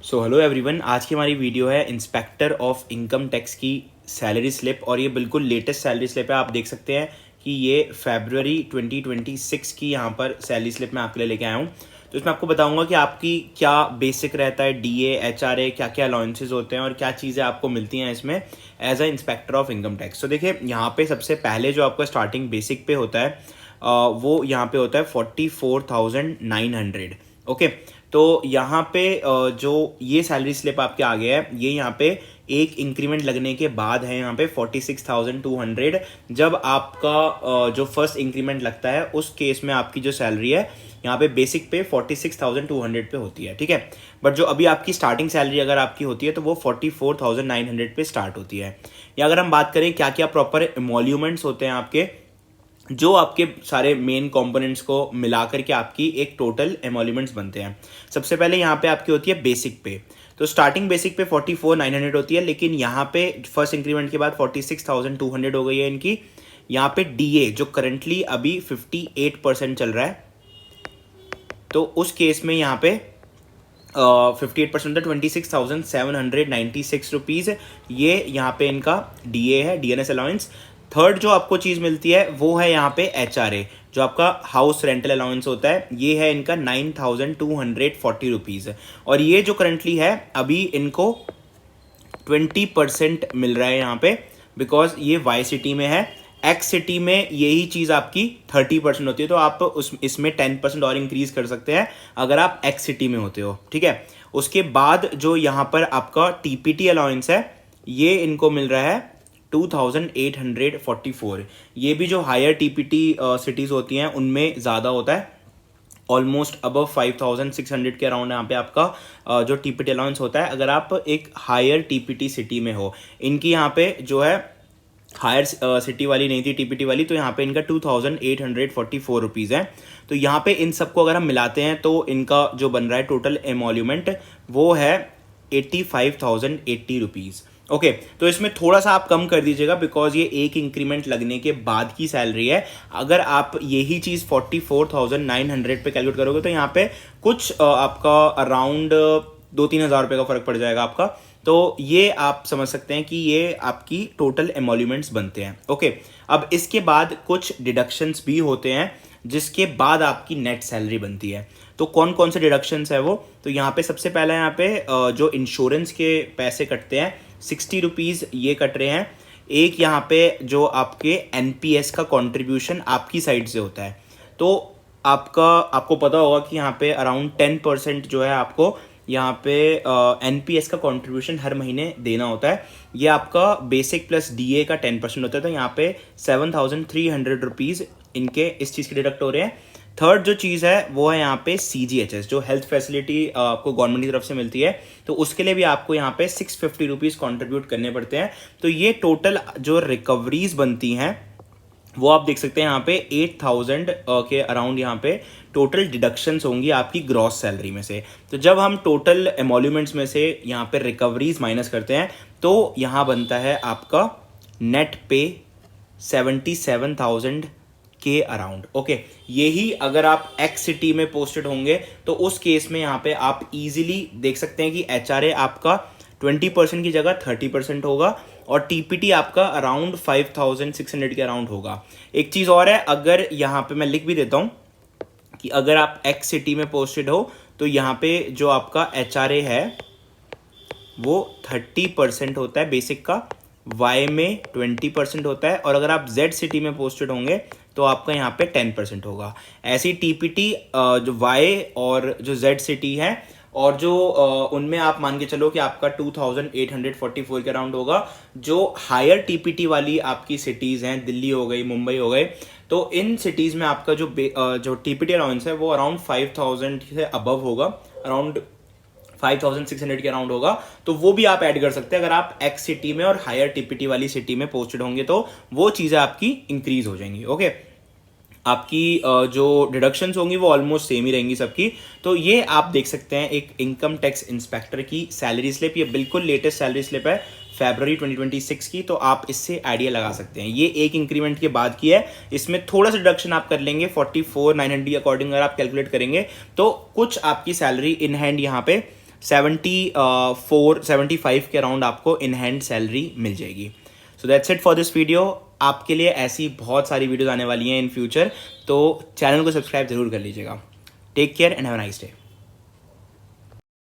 So hello everyone, आज की हमारी वीडियो है इंस्पेक्टर ऑफ इनकम टैक्स की सैलरी स्लिप और ये बिल्कुल लेटेस्ट सैलरी स्लिप है। आप देख सकते हैं कि ये फरवरी 2026 की यहाँ पर सैलरी स्लिप मैं आपके लिए लेके आया हूँ। तो इसमें आपको बताऊंगा कि आपकी क्या बेसिक रहता है, डीए, एचआरए, क्या क्या अलाउंसेस होते हैं और क्या चीज़ें आपको मिलती हैं इसमें as a inspector of income tax. तो देखिए, यहाँ पे सबसे पहले जो आपका स्टार्टिंग बेसिक पे होता है वो यहाँ पे होता है 44,900। ओके, तो यहाँ पे जो ये सैलरी स्लिप आपके आ गया है, ये यहाँ पे एक इंक्रीमेंट लगने के बाद है यहाँ पे 46,200। जब आपका जो फर्स्ट इंक्रीमेंट लगता है उस केस में आपकी जो सैलरी है यहाँ पे बेसिक पे 46,200 पे होती है, ठीक है। बट जो अभी आपकी स्टार्टिंग सैलरी अगर आपकी होती है तो वो 44,900 पे स्टार्ट होती है। या अगर हम बात करें क्या क्या प्रॉपर एमोल्यूमेंट्स होते हैं आपके, जो आपके सारे मेन कंपोनेंट्स को मिलाकर के आपकी एक टोटल एमोल्यूमेंट्स बनते हैं। सबसे पहले यहाँ पे आपकी होती है बेसिक पे। तो स्टार्टिंग बेसिक पे 44,900 होती है, लेकिन यहाँ पे फर्स्ट इंक्रीमेंट के बाद 46,200 हो गई है इनकी। यहाँ पे डीए जो करंटली अभी 58% चल रहा है, तो उस केस में यहाँ पे 58% होता है 26,796 रुपीज़। ये यहाँ पे इनका डीए है, डीएनएस अलाउंस। थर्ड जो आपको चीज़ मिलती है वो है यहाँ पे एचआरए, जो आपका हाउस रेंटल अलाउंस होता है। ये है इनका 9,240 रुपीज़। और ये जो करंटली है अभी इनको 20% मिल रहा है यहाँ पे, बिकॉज ये वाई सिटी में है। एक्स सिटी में यही चीज़ आपकी 30% होती है, तो आप इसमें 10% और इंक्रीज कर सकते हैं अगर आप एक्स सिटी में होते हो, ठीक है। उसके बाद जो यहाँ पर आपका टीपीटी अलाउंस है, ये इनको मिल रहा है 2,844। ये भी जो हायर टीपीटी सिटीज़ होती हैं उनमें ज़्यादा होता है, ऑलमोस्ट अबव 5,600 के अराउंड यहाँ पे आपका जो टीपीटी अलाउंस होता है अगर आप एक हायर टीपीटी सिटी में हो। इनकी यहाँ पे जो है हायर सिटी वाली नहीं थी, टीपीटी वाली, तो यहाँ पे इनका 2,844 रुपीज़ है। तो यहाँ पे इन सबको अगर हम मिलाते हैं तो इनका जो बन रहा है टोटल एमोल्यूमेंट वो है 85,080 रुपीज़। ओके, तो इसमें थोड़ा सा आप कम कर दीजिएगा बिकॉज ये एक इंक्रीमेंट लगने के बाद की सैलरी है। अगर आप यही चीज़ 44,900 पे कैलकुलेट करोगे तो यहाँ पे कुछ आपका अराउंड 2-3 हज़ार रुपये का फर्क पड़ जाएगा आपका। तो ये आप समझ सकते हैं कि ये आपकी टोटल एमोल्यूमेंट्स बनते हैं। ओके, अब इसके बाद कुछ डिडक्शंस भी होते हैं जिसके बाद आपकी नेट सैलरी बनती है। तो कौन कौन से डिडक्शंस है वो, तो यहाँ पे सबसे पहला यहाँ पे जो इंश्योरेंस के पैसे कटते हैं 60 रुपीज़ ये कट रहे हैं। एक यहाँ पे जो आपके एनपीएस का कंट्रीब्यूशन आपकी साइड से होता है, तो आपको पता होगा कि यहाँ पे अराउंड 10% जो है आपको यहाँ पे एनपीएस का कंट्रीब्यूशन हर महीने देना होता है। ये आपका बेसिक प्लस डीए का 10% होता है, तो यहाँ पे 7,300 रुपीज़ इनके इस चीज़ के डिडक्ट हो रहे हैं। थर्ड जो चीज़ है वो है यहाँ पे सीजीएचएस, जो हेल्थ फैसिलिटी आपको गवर्नमेंट की तरफ से मिलती है, तो उसके लिए भी आपको यहाँ पे 650 रुपीज़ कॉन्ट्रीब्यूट करने पड़ते हैं। तो ये टोटल जो रिकवरीज बनती हैं वो आप देख सकते हैं यहाँ पे 8,000 के अराउंड यहाँ पे टोटल डिडक्शंस होंगी आपकी ग्रॉस सैलरी में से। तो जब हम टोटल एमोल्यूमेंट्स में से यहाँ पे रिकवरीज माइनस करते हैं तो यहाँ बनता है आपका नेट पे 77,000 के अराउंड। ओके, यही अगर आप एक्स सिटी में पोस्टेड होंगे तो उस केस में यहाँ पे आप इजीली देख सकते हैं कि एचआरए आपका 20% की जगह 30% होगा और टीपीटी आपका अराउंड 5,600 के अराउंड होगा। एक चीज़ और है, अगर यहाँ पे मैं लिख भी देता हूँ कि अगर आप एक्स सिटी में पोस्टेड हो तो यहाँ पे जो आपका एचआरए है वो 30% होता है बेसिक का, वाई में 20% होता है, और अगर आप जेड सिटी में पोस्टेड होंगे तो आपका यहाँ पे 10% होगा। ऐसी टीपीटी जो वाई और जो जेड सिटी है और जो उनमें आप मान के चलो कि आपका 2,844 के अराउंड होगा। जो हायर टीपीटी वाली आपकी सिटीज़ हैं, दिल्ली हो गई, मुंबई हो गए, तो इन सिटीज़ में आपका जो टीपीटी अलाउंस है वो अराउंड 5,000 से अबव होगा, अराउंड 5,600 के अराउंड होगा। तो वो भी आप ऐड कर सकते हैं। अगर आप एक्स सिटी में और हायर टीपीटी वाली सिटी में पोस्टेड होंगे तो वो चीज़ें आपकी इंक्रीज हो जाएंगी। ओके, आपकी जो डिडक्शंस होंगी वो ऑलमोस्ट सेम ही रहेंगी सबकी। तो ये आप देख सकते हैं एक इनकम टैक्स इंस्पेक्टर की सैलरी स्लिप। ये बिल्कुल लेटेस्ट सैलरी स्लिप है फरवरी 2026 की, तो आप इससे आइडिया लगा सकते हैं। ये एक इंक्रीमेंट के बाद की है, इसमें थोड़ा सा डिडक्शन आप कर लेंगे 44,900 अकॉर्डिंग अगर आप कैलकुलेट करेंगे तो कुछ आपकी सैलरी इन हैंड यहाँ पे 75 के अराउंड आपको इन हैंड सैलरी मिल जाएगी। So that's it for this video. आपके लिए ऐसी बहुत सारी वीडियोस आने वाली हैं इन फ्यूचर, तो चैनल को सब्सक्राइब जरूर कर लीजिएगा। Take care and have a nice day.